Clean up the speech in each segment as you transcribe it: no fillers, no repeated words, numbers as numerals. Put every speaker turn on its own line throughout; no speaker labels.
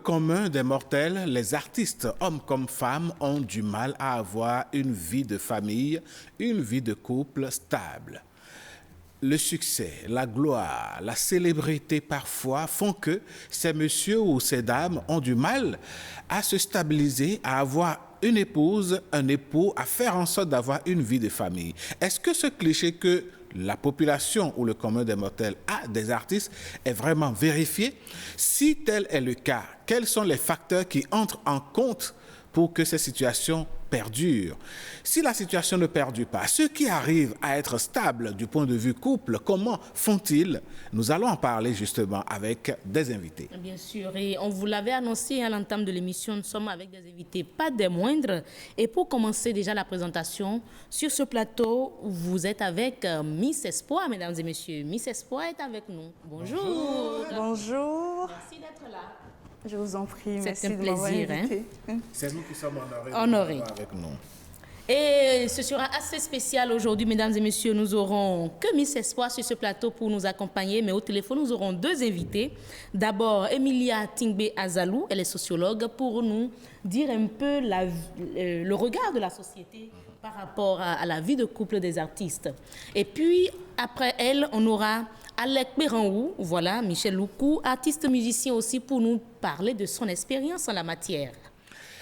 commun des mortels, les artistes, hommes comme femmes, ont du mal à avoir une vie de famille, une vie de couple stable. Le succès, la gloire, la célébrité parfois font que ces messieurs ou ces dames ont du mal à se stabiliser, à avoir une épouse, un époux, à faire en sorte d'avoir une vie de famille. Est-ce que ce cliché que la population ou le commun des mortels a des artistes est vraiment vérifié? Si tel est le cas, quels sont les facteurs qui entrent en compte pour que ces situations perdurent? Si la situation ne perdure pas, ceux qui arrivent à être stables du point de vue couple, comment font-ils? Nous allons en parler justement avec des invités.
Bien sûr, et on vous l'avait annoncé à l'entame de l'émission, nous sommes avec des invités, pas des moindres. Et pour commencer déjà la présentation, sur ce plateau, vous êtes avec Miss Espoir, mesdames et messieurs. Miss Espoir est avec nous. Bonjour.
Bonjour.
Merci d'être là.
Je vous en prie,
C'est
merci
un
de m'avoir
plaisir,
invité.
C'est nous qui sommes honorés.
Honorés.
Avec nous.
Et ce sera assez spécial aujourd'hui, mesdames et messieurs. Nous aurons que Miss Espoir sur ce plateau pour nous accompagner, mais au téléphone, nous aurons deux invités. D'abord, Emilia Tingbe Azalou, elle est sociologue, pour nous dire un peu le regard de la société par rapport à la vie de couple des artistes. Et puis, après elle, on aura Alec Beranwou, voilà, Michel Loukou, artiste musicien aussi, pour nous parler de son expérience en la matière.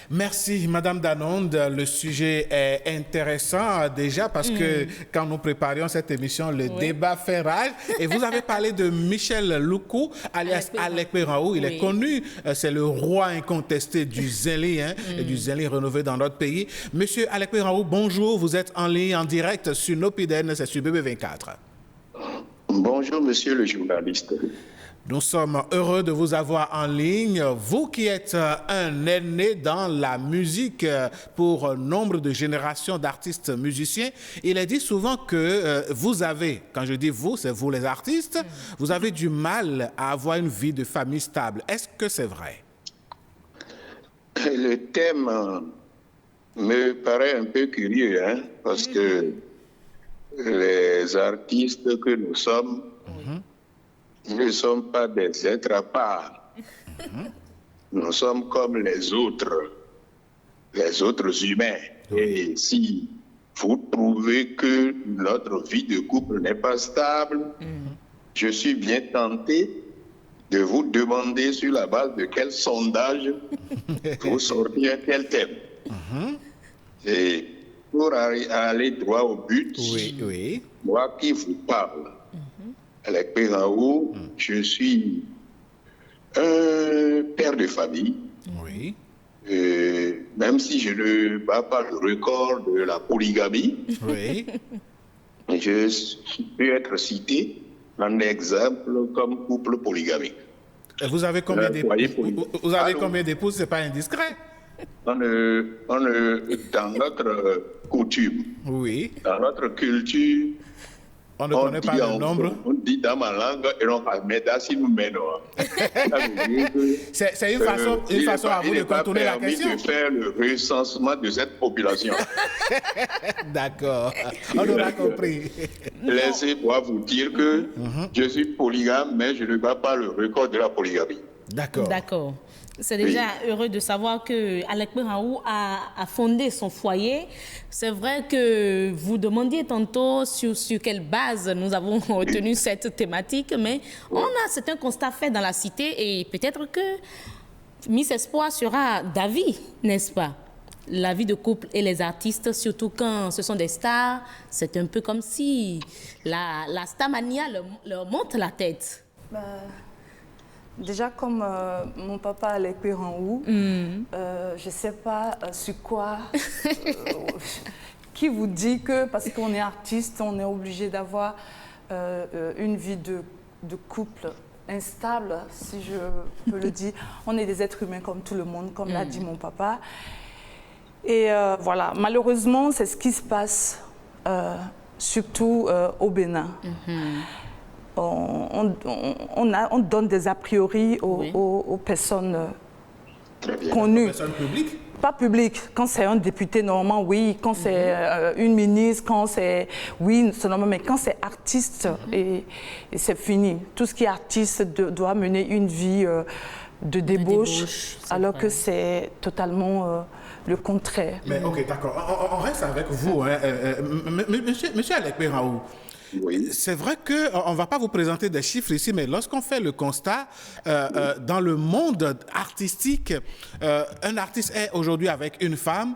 Merci, Madame Danonde. Le sujet est intéressant déjà parce que quand nous préparions cette émission, le débat fait rage. Et vous avez parlé de Michel Loukou, alias Alec Beranwou. Il est connu, c'est le roi incontesté du zéli, et du zéli renouvelé dans notre pays. Monsieur Alec Beranwou, bonjour. Vous êtes en ligne, en direct sur Nopiden, c'est sur BB24.
Bonjour, monsieur le journaliste.
Nous sommes heureux de vous avoir en ligne. Vous qui êtes un aîné dans la musique pour nombre de générations d'artistes musiciens, il est dit souvent que vous avez, quand je dis vous, c'est vous les artistes, vous avez du mal à avoir une vie de famille stable. Est-ce que c'est vrai?
Le thème me paraît un peu curieux, parce que les artistes que nous sommes, ne sommes pas des êtres à part. Nous sommes comme les autres humains. Et si vous trouvez que notre vie de couple n'est pas stable, je suis bien tenté de vous demander sur la base de quel sondage vous sortez un tel thème. Et pour aller droit au but, moi qui vous parle, Alec Beranwou, je suis un père de famille.
Oui.
Même si je ne bats pas le record de la polygamie, je peux être cité en exemple comme couple polygamique.
Et vous avez combien d'épouses? C'est pas indiscret.
Dans notre coutume, dans notre culture,
on ne connaît pas le nombre.
On dit dans ma langue, et on va mettre si nous menons.
C'est une façon à vous de contourner la question.
De faire le recensement de cette population.
D'accord, on aura compris.
Laissez-moi vous dire que je suis polygame, mais je ne bats pas le record de la polygamie.
D'accord. C'est déjà heureux de savoir que Alec Beranwou a fondé son foyer. C'est vrai que vous demandiez tantôt sur quelle base nous avons retenu cette thématique, mais c'est un constat fait dans la cité et peut-être que Miss Espoir sera d'avis, n'est-ce pas? La vie de couple et les artistes, surtout quand ce sont des stars, c'est un peu comme si la starmania leur monte la tête.
Déjà, comme mon papa Alec Beranwou, je ne sais pas sur quoi, qui vous dit que parce qu'on est artiste, on est obligé d'avoir une vie de couple instable, si je peux le dire. On est des êtres humains comme tout le monde, comme l'a dit mon papa. Et voilà, malheureusement, c'est ce qui se passe surtout au Bénin. On donne des a priori aux personnes connues.
Personnes publiques?
Pas publiques. Quand c'est un député, normalement, oui. Quand c'est une ministre, quand c'est... Oui, c'est normal. Mais quand c'est artiste, et c'est fini. Tout ce qui est artiste doit mener une vie de débauche,
débauche,
alors
vrai.
que c'est totalement le contraire.
Mais ok, d'accord. On reste avec vous, hein. Monsieur Alekpe Raoult.
Oui.
C'est vrai qu'on ne va pas vous présenter des chiffres ici, mais lorsqu'on fait le constat, dans le monde artistique, un artiste est aujourd'hui avec une femme,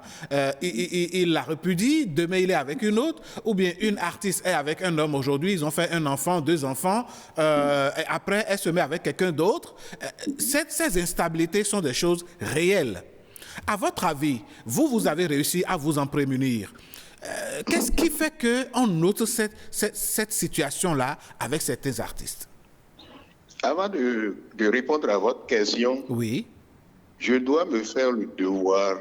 il la repudie, demain il est avec une autre, ou bien une artiste est avec un homme aujourd'hui, ils ont fait un enfant, 2 enfants, et après elle se met avec quelqu'un d'autre. Ces instabilités sont des choses réelles. À votre avis, vous avez réussi à vous en prémunir. Qu'est-ce qui fait qu'on note cette situation-là avec certains artistes?
Avant de répondre à votre question,
Oui.
je dois me faire le devoir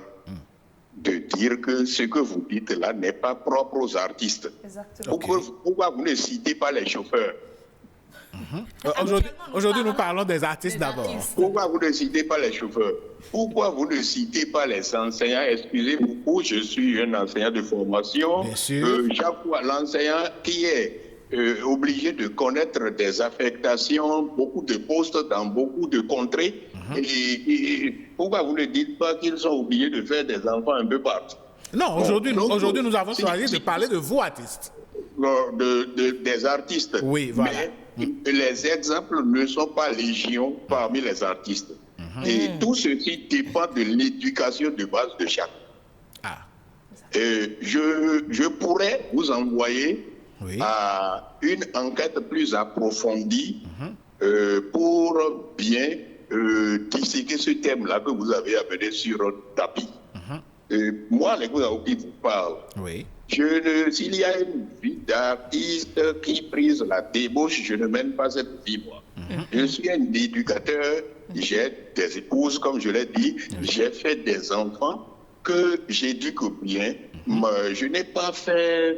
de dire que ce que vous dites là n'est pas propre aux artistes.
Exactement.
Pourquoi vous ne citez pas les chauffeurs?
Aujourd'hui, nous parlons des artistes d'abord.
Pourquoi vous ne citez pas les chauffeurs? Pourquoi vous ne citez pas les enseignants? Excusez-moi, je suis un enseignant de formation.
Bien sûr.
Chaque fois, l'enseignant qui est obligé de connaître des affectations, beaucoup de postes dans beaucoup de contrées. Et pourquoi vous ne dites pas qu'ils sont obligés de faire des enfants un peu partout?
Non, aujourd'hui, nous avons choisi de parler de vous, artistes.
Des artistes.
Oui, voilà.
Mais les exemples ne sont pas légion parmi les artistes. Et tout ceci dépend de l'éducation de base de chacun.
Ah,
Je pourrais vous envoyer
oui.
à une enquête plus approfondie pour bien disséquer ce thème-là que vous avez amené sur le tapis. Moi, les gars qui vous parlent,
Oui.
s'il y a une vie d'artiste qui prise la débauche, je ne mène pas cette vie, moi. Je suis un éducateur, j'ai des épouses, comme je l'ai dit, j'ai fait des enfants que j'éduque bien. Mais je n'ai pas fait,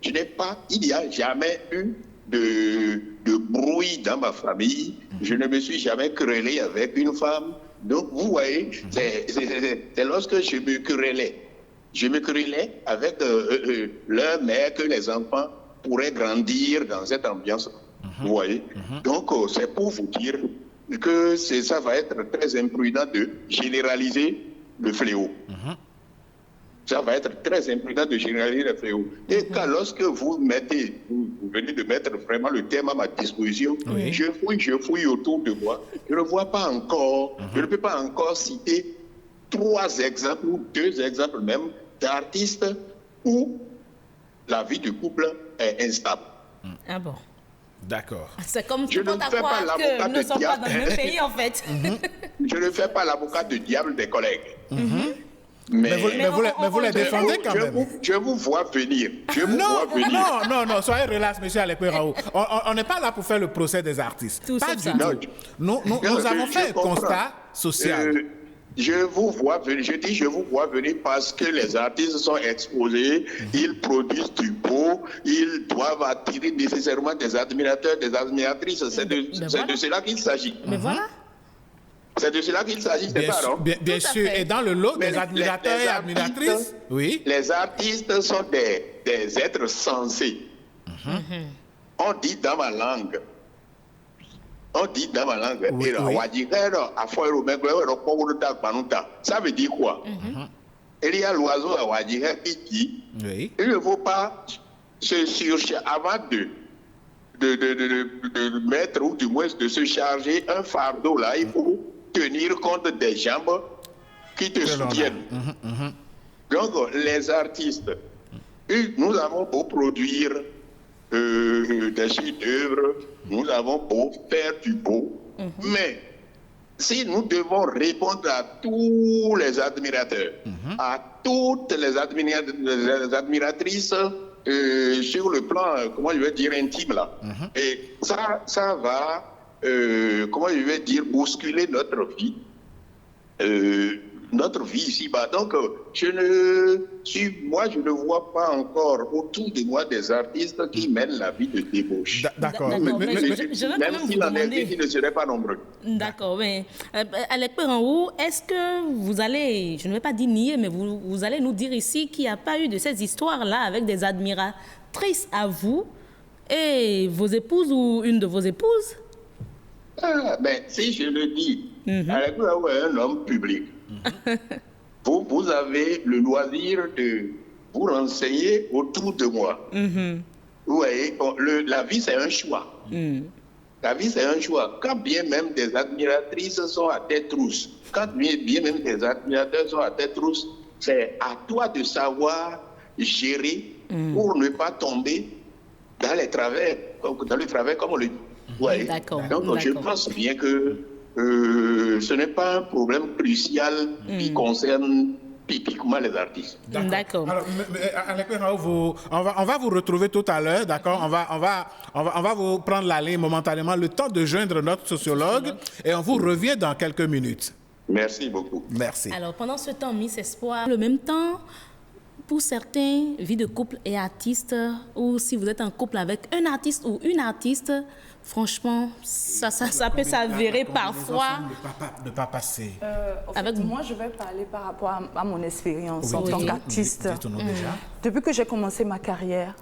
il n'y a jamais eu de bruit dans ma famille. Je ne me suis jamais querellé avec une femme. Donc, vous voyez, c'est lorsque je me querellais. Je me querellais avec leur mère que les enfants pourraient grandir dans cette ambiance. Vous voyez? Donc, c'est pour vous dire que ça va être très imprudent de généraliser le fléau. Ça va être très imprudent de généraliser le fléau. Et quand lorsque vous venez de mettre vraiment le thème à ma disposition, je fouille autour de moi. Je ne vois pas encore, je ne peux pas encore citer 3 exemples ou 2 exemples même d'artistes où la vie du couple est instable.
Ah bon?
D'accord.
C'est comme
Je
tout
ne
à
fais pas
croire
l'avocat
que nous ne
de
sommes pas
diable.
dans le même pays, en fait.
Je ne fais pas l'avocat de diable des collègues.
Mais vous les défendez quand même.
Je vous vois venir. Je vous vois venir.
Non, soyez relax, monsieur Alekpe Raoult. On n'est pas là pour faire le procès des artistes.
Tout
Pas
sauf
du
ça.
tout. Nous avons fait un
comprends.
constat social.
Je vous vois venir. Je dis je vous vois venir parce que les artistes sont exposés, ils produisent du beau, ils doivent attirer nécessairement des admirateurs, des admiratrices. C'est de cela qu'il s'agit.
Mais voilà.
C'est de cela qu'il s'agit, c'est pas non?
Bien
Tout à
sûr.
fait.
Et dans le lot
Mais
des admirateurs
les
et admiratrices, oui.
Les artistes sont des êtres sensés. On dit dans ma langue.
Oui.
Ça veut dire quoi? Il y a l'oiseau à Wadjika qui dit
Oui.
il ne faut pas se surcharger avant de mettre ou du moins de se charger un fardeau là. Il faut tenir compte des jambes qui te soutiennent. Donc, les artistes, nous avons beau produire des chefs-d'œuvre, nous avons beau faire du beau, mais si nous devons répondre à tous les admirateurs, à toutes les admiratrices sur le plan, comment je vais dire, intime là, et ça va, comment je vais dire, bousculer notre vie. Notre vie ici-bas. Donc, je ne vois pas encore autour de moi des artistes qui mènent la vie de débauche.
D'accord.
D'accord, mais je vais quand même vous
s'il en
demander.
est, ils ne seraient pas nombreux.
D'accord, mais Alekpe Raoult, est-ce que vous allez, je ne vais pas dire nier, mais vous allez nous dire ici qu'il n'y a pas eu de ces histoires-là avec des admiratrices à vous et vos épouses ou une de vos épouses?
Ben, si je le dis, Alekpe Raoult est un homme public. Vous avez le loisir de vous renseigner autour de moi. Vous voyez, la vie, c'est un choix. La vie, c'est un choix. Quand bien même des admiratrices sont à tête trousse, quand bien même des admirateurs sont à tête trousse, c'est à toi de savoir gérer pour ne pas tomber dans les travers, dans le travers comme on le dit. Ouais. Donc je pense bien que ce n'est pas un problème crucial qui concerne typiquement les artistes.
D'accord.
Alors, Alekpe Raoult, on va vous retrouver tout à l'heure, d'accord? On va vous prendre la ligne momentanément, le temps de joindre notre sociologue, et on vous revient dans quelques minutes.
Merci beaucoup.
Merci.
Alors, pendant ce temps, Miss Espoir, le même temps, pour certains, vie de couple et artiste, ou si vous êtes en couple avec un artiste ou une artiste, franchement, ça peut s'avérer parfois.
Ne pas passer.
Moi, je vais parler par rapport à mon expérience en tant qu'artiste.
Dites-nous déjà.
Depuis que j'ai commencé ma carrière,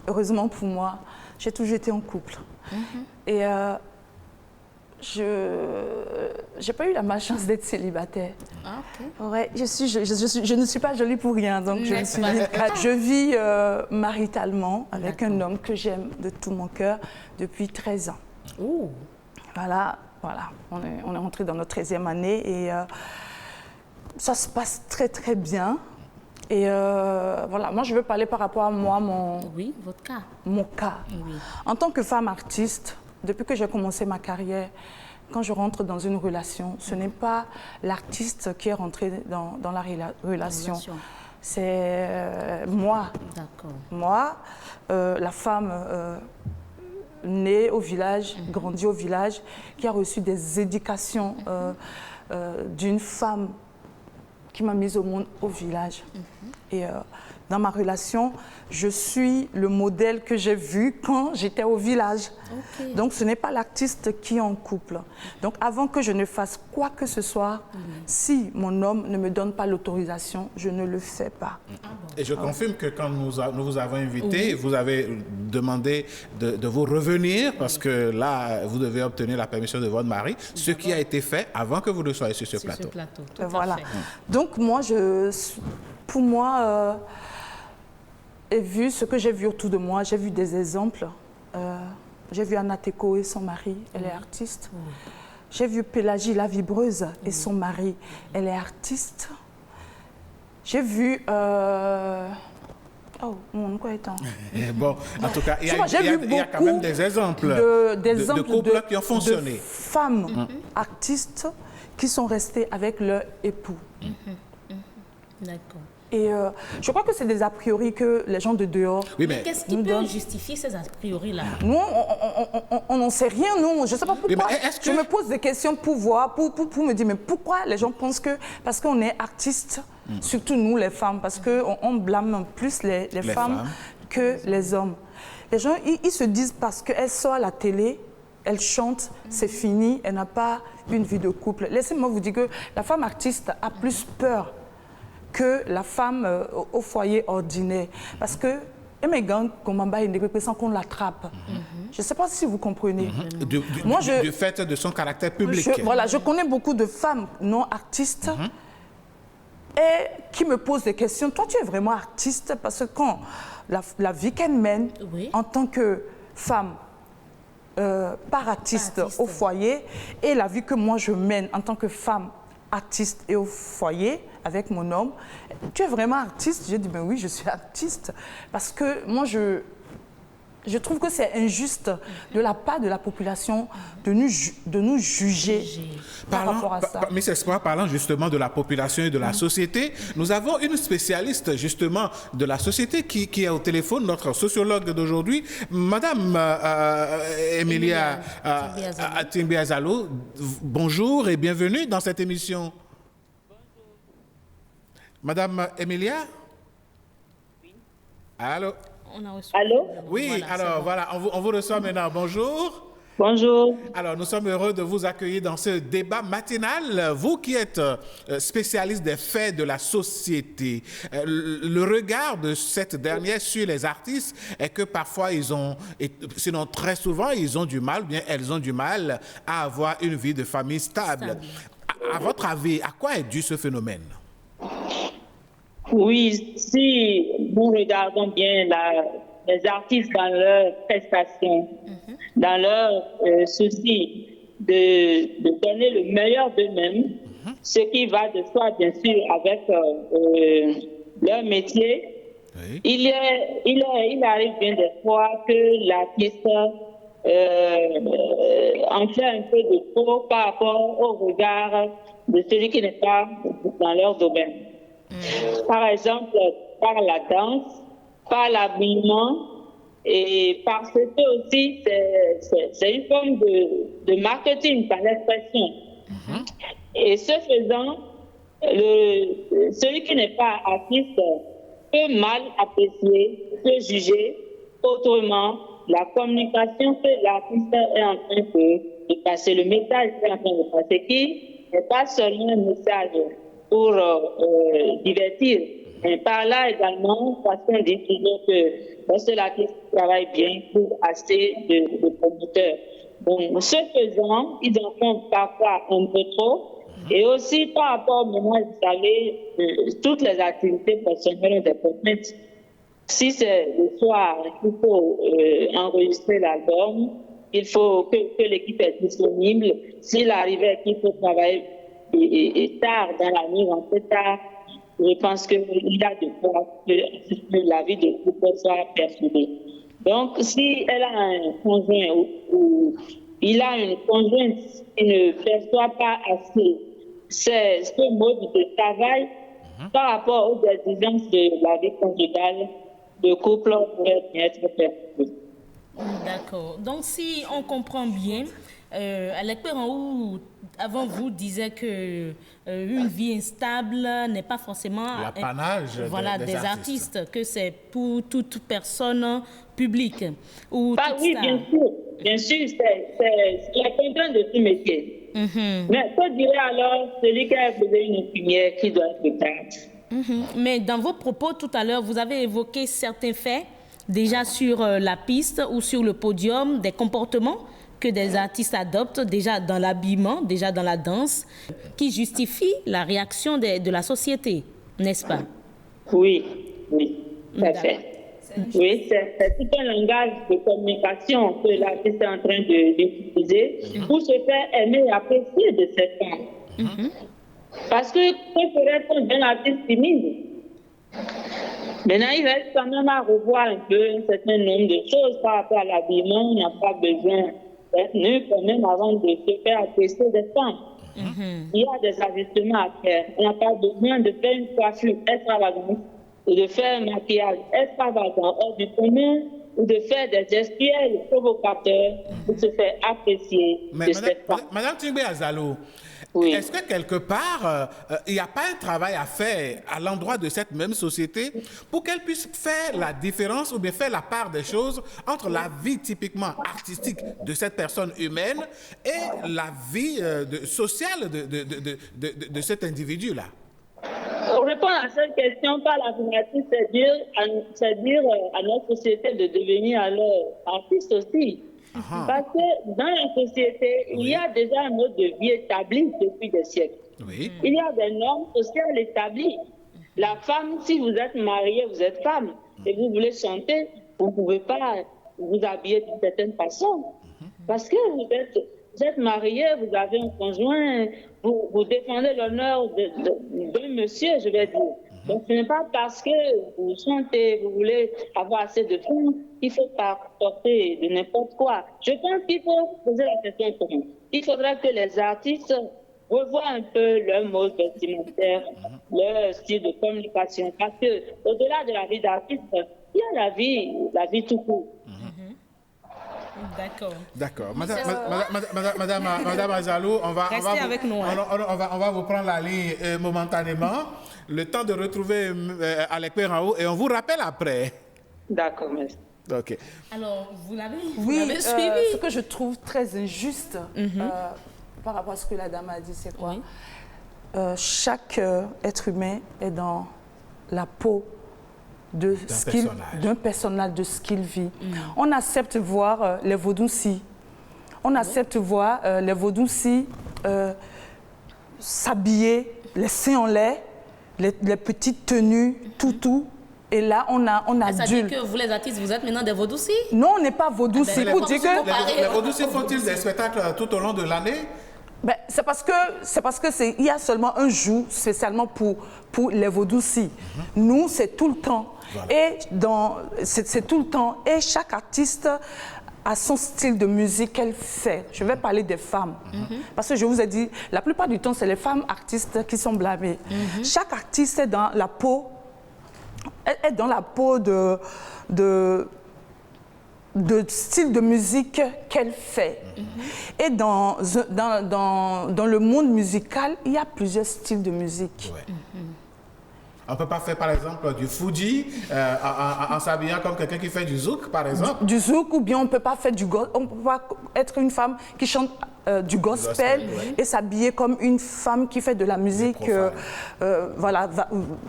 heureusement pour moi, j'ai toujours été en couple. Et j'ai pas eu la malchance d'être célibataire. Ouais, je ne suis pas jolie pour rien, donc je vis maritalement avec un homme que j'aime de tout mon cœur depuis 13 ans. Voilà, on est rentré dans notre 13e année et ça se passe très très bien. Et voilà, moi je veux parler par rapport à moi,
votre cas.
Mon cas. Oui. En tant que femme artiste, depuis que j'ai commencé ma carrière, quand je rentre dans une relation, ce n'est pas l'artiste qui est rentré dans la relation. C'est moi.
D'accord.
Moi, la femme née au village, grandie au village, qui a reçu des éducations d'une femme qui m'a mise au monde au village. Et dans ma relation, je suis le modèle que j'ai vu quand j'étais au village. Donc ce n'est pas l'artiste qui est en couple. Donc avant que je ne fasse quoi que ce soit, si mon homme ne me donne pas l'autorisation, je ne le fais pas.
Et je confirme que quand nous vous avons invité, vous avez demandé de vous revenir parce que là, vous devez obtenir la permission de votre mari, ce qui a été fait avant que vous ne soyez sur ce plateau.
Voilà. Donc moi, pour moi, et vu ce que j'ai vu autour de moi, j'ai vu des exemples. J'ai vu Anna Teko et son mari, elle est artiste. J'ai vu Pélagie la vibreuse et son mari, elle est artiste. J'ai vu... Oh, mon quoi est-on?
Bon, en tout cas, il y a quand même des exemples de couples qui ont fonctionné.
De femmes artistes qui sont restées avec leur époux.
D'accord.
Et je crois que c'est des a priori que les gens de dehors...
Oui, mais qu'est-ce qui peut justifier ces a priori-là?
Nous, on n'en sait rien, nous. Je ne sais pas pourquoi. Je me pose des questions pour voir, pour me dire, mais pourquoi les gens pensent que... Parce qu'on est artistes, surtout nous, les femmes, parce qu'on blâme plus les femmes que les hommes. Les gens, ils se disent parce qu'elle sort à la télé, elle chante, c'est fini, elle n'a pas une vie de couple. Laissez-moi vous dire que la femme artiste a plus peur que la femme au foyer ordinaire. Parce que, sans qu'on l'attrape. Je ne sais pas si vous comprenez.
Du fait de son caractère public.
Je connais beaucoup de femmes non artistes et qui me posent des questions. Toi, tu es vraiment artiste parce que quand la vie qu'elle mène en tant que femme, par artiste au foyer, et la vie que moi je mène en tant que femme artiste et au foyer avec mon homme, tu es vraiment artiste? J'ai dit, ben oui, je suis artiste. Parce que moi, je trouve que c'est injuste de la part de la population de nous juger par rapport à ça.
Miss Espoir, parlant justement de la population et de la société, nous avons une spécialiste justement de la société qui est au téléphone, notre sociologue d'aujourd'hui, Madame Emilia Timbiazalo. Bonjour et bienvenue dans cette émission. Madame Emilia? Oui. Allô?
Allô?
Oui, voilà, alors voilà, on vous reçoit maintenant. Bonjour.
Bonjour.
Alors, nous sommes heureux de vous accueillir dans ce débat matinal. Vous qui êtes spécialiste des faits de la société, le regard de cette dernière sur les artistes est que parfois ils ont, sinon très souvent, ils ont du mal, bien elles ont du mal à avoir une vie de famille stable. À votre avis, à quoi est dû ce phénomène?
Oui, si nous regardons bien les artistes dans leurs prestations, dans leur souci de donner le meilleur d'eux-mêmes, ce qui va de soi, bien sûr, avec leur métier.
Oui.
Il arrive bien des fois que l'artiste en fait un peu de trop par rapport au regard de celui qui n'est pas dans leur domaine. Par exemple, par la danse, par l'habillement, et parce que aussi c'est une forme de marketing par l'expression. Et ce faisant, celui qui n'est pas artiste peut mal apprécier, peut juger autrement la communication que l'artiste est en train de passer, le message qu'il est en train de passer, qui n'est pas seulement un message pour divertir, mais par là également, parce qu'on dit toujours que lorsque l'artiste travaille bien pour assez de promoteurs. Donc, ce faisant, ils en font parfois un peu trop. Et aussi, par rapport, maintenant, vous savez, toutes les activités personnelles ont des contraintes. Si c'est le soir, il faut enregistrer l'album, il faut que l'équipe est disponible. S'il arrivait qu'il faut travailler et tard dans la nuit, rentrer tard, je pense qu'il y a de quoi que la vie de couple soit perturbée. Donc, si elle a un conjoint ou il a une conjointe qui ne perçoit pas assez ce mode de travail par rapport aux exigences de la vie conjugale, de couple pourrait bien être perturbé.
D'accord. Donc, si on comprend bien, Alekpe Ranhou, avant vous, disait que une vie instable n'est pas forcément
l'apanage des
artistes, que c'est pour toute personne publique ou toute
oui,
star.
Bien sûr, c'est la contrainte de ce métier. Mais que dirait alors celui qui a posé une infirmière qui doit être cadre?
Mais dans vos propos tout à l'heure, vous avez évoqué certains faits déjà sur la piste ou sur le podium, des comportements que des artistes adoptent déjà dans l'habillement, déjà dans la danse, qui justifient la réaction de la société, n'est-ce pas?
Oui, tout à fait. Oui, c'est tout un langage de communication que l'artiste est en train d'utiliser pour se faire aimer et apprécier de cette femme. Parce que ferait-on d'un artiste timide? Maintenant, il reste quand même à revoir un peu un certain nombre de choses par rapport à l'habillement. On n'a pas besoin d'être nu quand même avant de se faire apprécier des femmes. Il y a des ajustements à faire. On n'a pas besoin de faire une coiffure extravagante ou de faire un maquillage extravagant hors du commun ou de faire des gestuels provocateurs pour se faire apprécier de cette femme.
Madame Tingbe Azalo,
oui.
Est-ce que quelque part, il n'y a pas un travail à faire à l'endroit de cette même société pour qu'elle puisse faire la différence ou bien faire la part des choses entre la vie typiquement artistique de cette personne humaine et la vie sociale de cet individu-là?
Pour répondre à cette question par l'affirmative, c'est dire à notre société de devenir alors artiste aussi. Parce que dans la société, il y a déjà un mode de vie établi depuis des siècles. Il y a des normes sociales établies. La femme, si vous êtes mariée, vous êtes femme, et vous voulez chanter, vous ne pouvez pas vous habiller d'une certaine façon. Parce que vous êtes marié, vous avez un conjoint, vous défendez l'honneur d'un monsieur, je vais dire. Donc, ce n'est pas parce que vous chantez, vous voulez avoir assez de fonds, qu'il faut pas porter de n'importe quoi. Je pense qu'il faut poser la question comment. Il faudrait que les artistes revoient un peu leur mode vestimentaire, leur style de communication. Parce que au-delà de la vie d'artiste, il y a la vie tout court.
D'accord. Madame Azalo, on va vous prendre la ligne momentanément. Le temps de retrouver Alekpe Ranhou et on vous rappelle après.
D'accord, merci.
OK.
Alors, vous l'avez
Oui,
suivi.
ce que je trouve très injuste par rapport à ce que la dame a dit, c'est quoi?
Oui.
Chaque être humain est dans la peau d'un personnage, de ce qu'il vit. On accepte voir les vaudous-ci. On accepte voir les vaudous-ci s'habiller, les seins en lait, les petites tenues, tout. Et là, on
Ça dit
adulte.
que vous, les artistes, vous êtes maintenant des vaudous-ci?
Non, on n'est pas vaudous-ci.
Ah ben,
Pour dire que...
Les vaudous-ci font-ils des spectacles tout au long de l'année?
Ben, c'est parce que il y a seulement un jour spécialement pour les vaudous-ci. Nous, c'est tout le temps.
Voilà.
Et c'est tout le temps. Et chaque artiste a son style de musique qu'elle fait. Je vais parler des femmes. Parce que je vous ai dit, la plupart du temps, c'est les femmes artistes qui sont blâmées. Chaque artiste est dans la peau, de style de musique qu'elle fait. Et dans le monde musical, il y a plusieurs styles de musique.
Ouais. On ne peut pas faire, par exemple, du Fuji en s'habillant comme quelqu'un qui fait du zouk, par exemple.
Du zouk, ou bien on ne peut pas faire du gospel. On peut pas être une femme qui chante du gospel et s'habiller comme une femme qui fait de la musique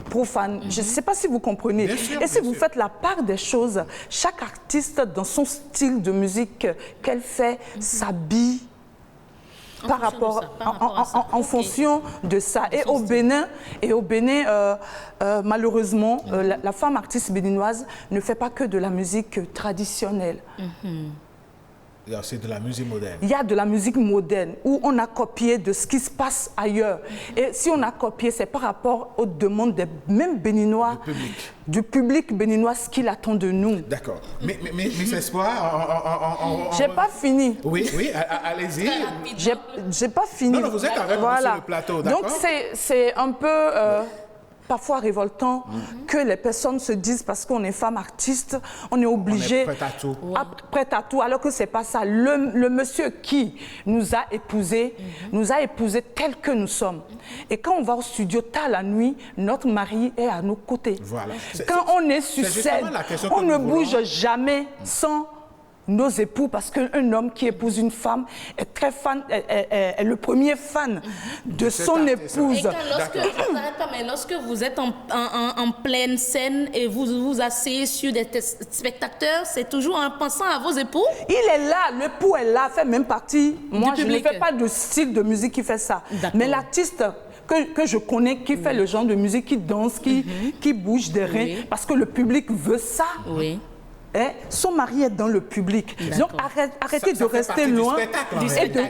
profane. Je ne sais pas si vous comprenez.
Bien sûr,
et si
bien
vous
sûr.
faites la part des choses, chaque artiste dans son style de musique qu'elle fait s'habille en fonction de ça. Et au Bénin, malheureusement, la femme artiste béninoise ne fait pas que de la musique traditionnelle.
Il y a aussi de la musique moderne.
Il y a de la musique moderne où on a copié de ce qui se passe ailleurs. Et si on a copié, c'est par rapport aux demandes des mêmes Béninois, du public béninois, ce qu'il attend de nous.
D'accord. Mais Miss Espoir,
J'ai pas fini.
Oui, allez-y.
J'ai pas fini.
Non, vous êtes avec moi sur le plateau, d'accord?
Donc c'est un peu parfois révoltant que les personnes se disent parce qu'on est femme artiste, on est obligé.
On est prête à tout.
Prête à tout, alors que c'est pas ça. Le monsieur qui nous a épousés tels que nous sommes. Et quand on va au studio tard la nuit, notre mari est à nos côtés.
Voilà.
Quand on est sur scène, on ne bouge jamais sans nos époux, parce qu'un homme qui épouse une femme est très fan, est le premier fan de son épouse.
Et lorsque vous êtes en pleine scène et vous vous asseyez sur des spectateurs, c'est toujours en pensant à vos époux?
Il est là, l'époux est là, fait même partie. Moi, je ne
public.
fais pas de style de musique qui fait ça. Mais l'artiste que je connais, qui fait le genre de musique, qui danse, qui bouge des reins, parce que le public veut ça.
Oui.
Son mari est dans le public. Donc arrêtez de rester loin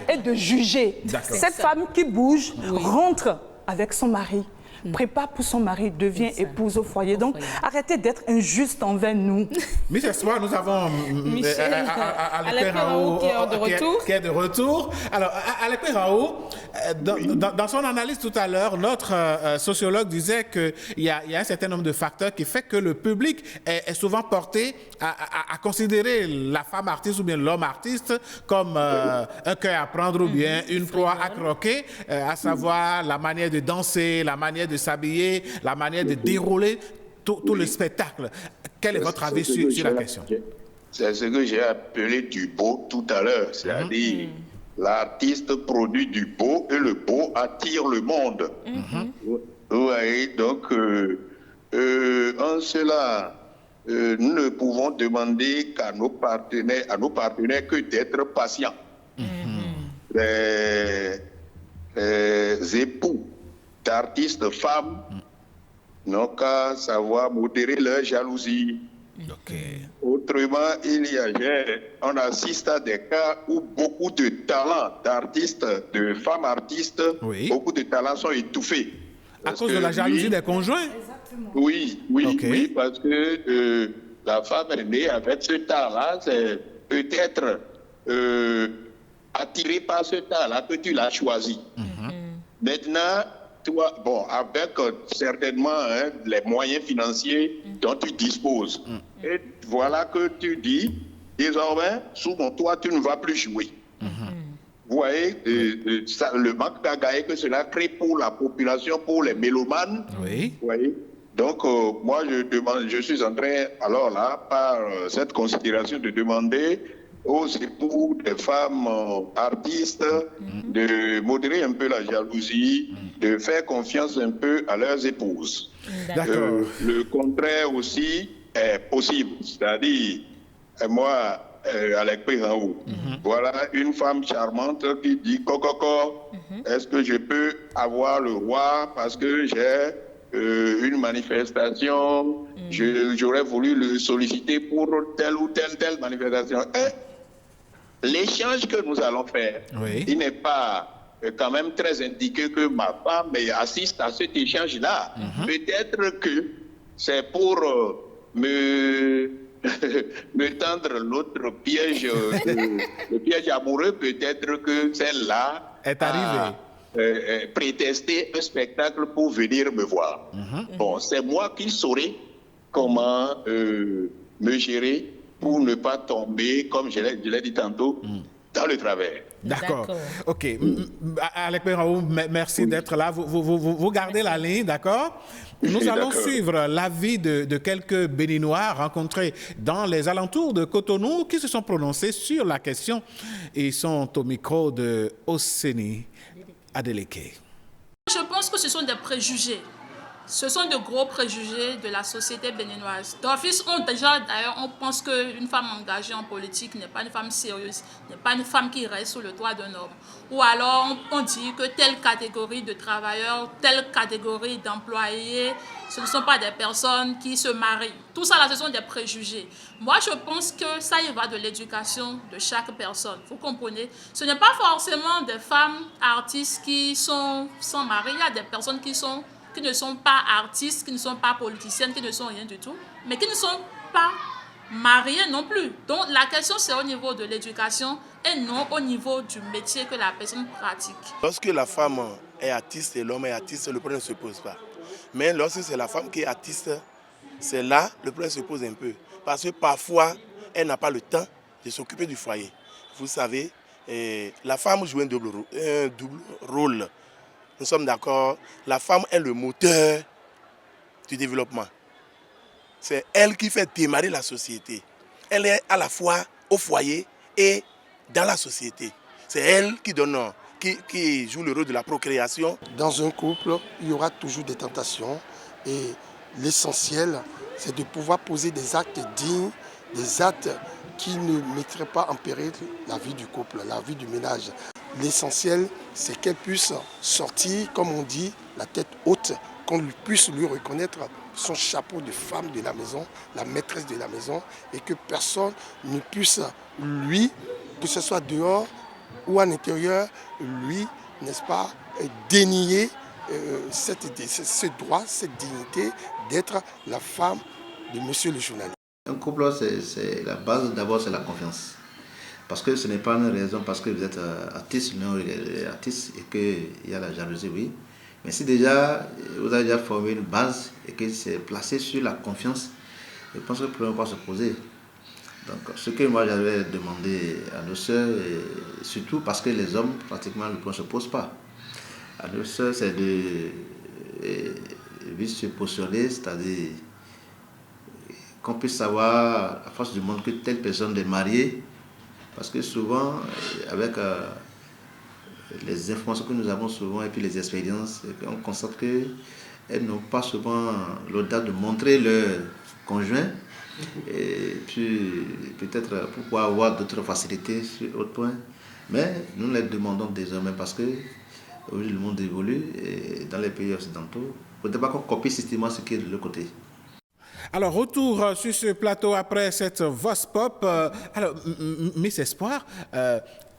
et de juger. Cette femme qui bouge rentre avec son mari, prépare pour son mari, devient épouse au foyer. Donc arrêtez d'être injuste envers nous.
Miss Espoir, nous avons
Alec Raoult
qui est de retour. Alors, Alec Raoult, dans son analyse tout à l'heure, notre sociologue disait qu'il y a un certain nombre de facteurs qui fait que le public est souvent porté à considérer la femme artiste ou bien l'homme artiste comme un cœur à prendre ou bien une proie à croquer, à savoir la manière de danser, la manière de s'habiller, la manière de dérouler tout le spectacle. Quel est votre avis sur la question?
C'est ce que j'ai appelé du beau tout à l'heure, c'est-à-dire l'artiste produit du beau et le beau attire le monde. Vous voyez, donc en cela, nous ne pouvons demander qu'à nos partenaires, que d'être patients. Les époux d'artistes femmes n'ont qu'à savoir modérer leur jalousie. Autrement, on assiste à des cas où beaucoup de talents d'artistes, de femmes artistes, beaucoup de talents sont étouffés.
À cause de la jalousie des conjoints?
Oui, parce que la femme est née avec ce talent, c'est peut-être attiré par ce talent que tu l'as choisi. Maintenant, toi, avec certainement les moyens financiers dont tu disposes. Et voilà que tu dis, désormais, sous mon toit, tu ne vas plus jouer. Vous voyez, le manque d'agaïe que cela crée pour la population, pour les mélomanes. Vous voyez? Donc, moi, je suis en train, alors là, par cette considération, de demander aux époux des femmes artistes de modérer un peu la jalousie, de faire confiance un peu à leurs épouses.
D'accord.
Le contraire aussi est possible. C'est-à-dire, moi, Alekpe Raoult, voilà une femme charmante qui dit « Coco, est-ce que je peux avoir le roi parce que j'ai une manifestation, j'aurais voulu le solliciter pour telle ou telle manifestation. » L'échange que nous allons faire, il n'est pas quand même très indiqué que ma femme assiste à cet échange-là. Peut-être que c'est pour me tendre l'autre piège, le piège amoureux, peut-être que celle-là
est arrivée.
Prétester un spectacle pour venir me voir. Bon, c'est moi qui saurai comment me gérer pour ne pas tomber, comme je l'ai dit tantôt, dans le travers.
D'accord. OK. Alekpe Raoult, merci d'être là. Vous gardez la ligne, d'accord? Nous allons suivre l'avis de quelques Béninois rencontrés dans les alentours de Cotonou qui se sont prononcés sur la question. Ils sont au micro de Oseni Adeleke.
Je pense que ce sont des préjugés. Ce sont de gros préjugés de la société béninoise. D'office, d'ailleurs, on pense qu'une femme engagée en politique n'est pas une femme sérieuse, n'est pas une femme qui reste sous le toit d'un homme. Ou alors, on dit que telle catégorie de travailleurs, telle catégorie d'employés, ce ne sont pas des personnes qui se marient. Tout ça, là, ce sont des préjugés. Moi, je pense que ça y va de l'éducation de chaque personne. Vous comprenez? Ce n'est pas forcément des femmes artistes qui sont sans mari. Il y a des personnes qui ne sont pas artistes, qui ne sont pas politiciennes, qui ne sont rien du tout, mais qui ne sont pas mariées non plus. Donc la question c'est au niveau de l'éducation et non au niveau du métier que la personne pratique.
Lorsque la femme est artiste et l'homme est artiste, le problème ne se pose pas. Mais lorsque c'est la femme qui est artiste, c'est là le problème se pose un peu. Parce que parfois, elle n'a pas le temps de s'occuper du foyer. Vous savez, la femme joue un double rôle. Nous sommes d'accord, la femme est le moteur du développement. C'est elle qui fait démarrer la société. Elle est à la fois au foyer et dans la société. C'est elle qui joue le rôle de la procréation.
Dans un couple, il y aura toujours des tentations et l'essentiel, c'est de pouvoir poser des actes dignes, des actes qui ne mettraient pas en péril la vie du couple, la vie du ménage. L'essentiel, c'est qu'elle puisse sortir, comme on dit, la tête haute, qu'on puisse lui reconnaître son chapeau de femme de la maison, la maîtresse de la maison, et que personne ne puisse lui, que ce soit dehors ou à l'intérieur, lui, n'est-ce pas, dénier ce droit, cette dignité d'être la femme de monsieur le journaliste.
Un couple, c'est la base, d'abord, c'est la confiance. Parce que ce n'est pas une raison parce que vous êtes artiste, non, artiste et qu'il y a la jalousie, oui. Mais si déjà vous avez déjà formé une base et que c'est placé sur la confiance, je pense que le problème va se poser. Donc ce que moi j'avais demandé à nos sœurs, et surtout parce que les hommes, pratiquement, le problème ne se pose pas. À nos sœurs, c'est de se positionner, c'est-à-dire qu'on puisse savoir à force du monde que telle personne est mariée. Parce que souvent, avec les informations que nous avons souvent et puis les expériences, on constate qu'elles n'ont pas souvent l'audace de montrer leur conjoint. Et puis peut-être pour pouvoir avoir d'autres facilités sur d'autres points. Mais nous les demandons désormais parce que aujourd'hui le monde évolue et dans les pays occidentaux, il ne faut pas qu'on copie systématiquement ce qui est de l'autre côté.
Alors, retour sur ce plateau après cette Vox Pop. Alors, Miss Espoir,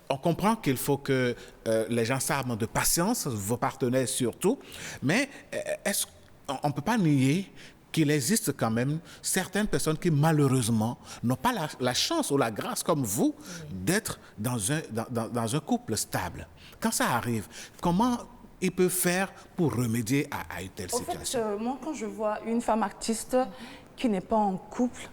on comprend qu'il faut que les gens s'arment de patience, vos partenaires surtout, mais on ne peut pas nier qu'il existe quand même certaines personnes qui, malheureusement, n'ont pas la chance ou la grâce, comme vous, d'être dans un couple stable. Quand ça arrive, comment ils peuvent faire pour remédier à une telle situation?
En fait, moi, quand je vois une femme artiste qui n'est pas en couple,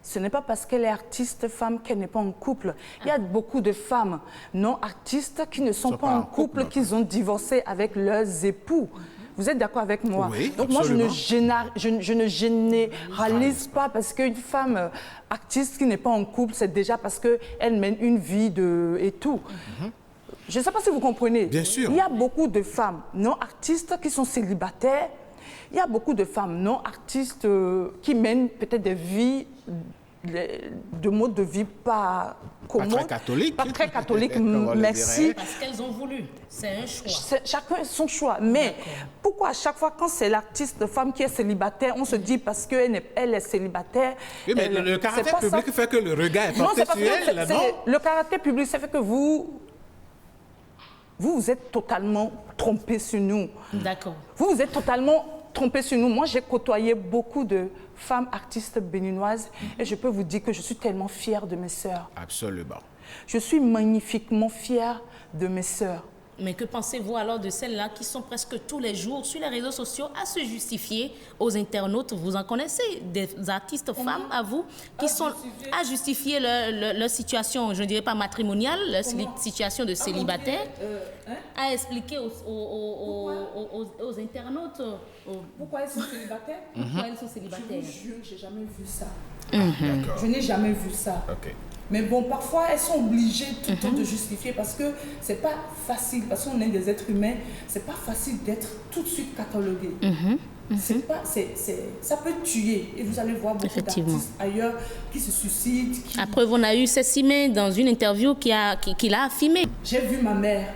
ce n'est pas parce qu'elle est artiste femme qu'elle n'est pas en couple. Il y a beaucoup de femmes non artistes qui ne sont pas en couple, qui ont divorcé avec leurs époux. Vous êtes d'accord avec moi?
Oui,
donc
absolument.
moi, je ne généralise pas parce qu'une femme artiste qui n'est pas en couple, c'est déjà parce qu'elle mène une vie et tout. Je ne sais pas si vous comprenez.
Bien sûr.
Il y a beaucoup de femmes non artistes qui sont célibataires. Il y a beaucoup de femmes non artistes qui mènent peut-être des vies, de mode de vie pas commun.
Pas très catholique.
Pas très catholique,
Comme on le
merci.
dirait.
Parce qu'elles ont voulu. C'est un choix.
Chacun son choix. Mais pourquoi à chaque fois, quand c'est l'artiste femme qui est célibataire, on se dit parce qu'elle est célibataire.
Oui, mais le
c'est
caractère
pas ça.
public fait que le regard est
Non,
porté
c'est parce
sur
que
elle, non?
le caractère public, ça fait que vous êtes totalement trompé sur nous.
D'accord.
Vous êtes totalement trompé sur nous. Moi, j'ai côtoyé beaucoup de femmes artistes béninoises et je peux vous dire que je suis tellement fière de mes sœurs.
Absolument.
Je suis magnifiquement fière de mes sœurs.
Mais que pensez-vous alors de celles-là qui sont presque tous les jours sur les réseaux sociaux à se justifier aux internautes? Vous en connaissez des artistes femmes à vous qui sont à justifier leur situation, je ne dirais pas matrimoniale, leur situation de célibataire, à expliquer aux internautes
Pourquoi elles sont célibataires?
pourquoi elles sont célibataires.
Je vous jure, j'ai jamais vu ça.
D'accord.
Je n'ai jamais vu ça.
OK.
Mais bon, parfois, elles sont obligées tout le temps de justifier parce que c'est pas facile, parce qu'on est des êtres humains, c'est pas facile d'être tout de suite catalogué. C'est pas, ça peut tuer. Et vous allez voir beaucoup d'artistes ailleurs qui se suicident.
Après, on a eu Cécimé dans une interview qui l'a affirmé.
J'ai vu ma mère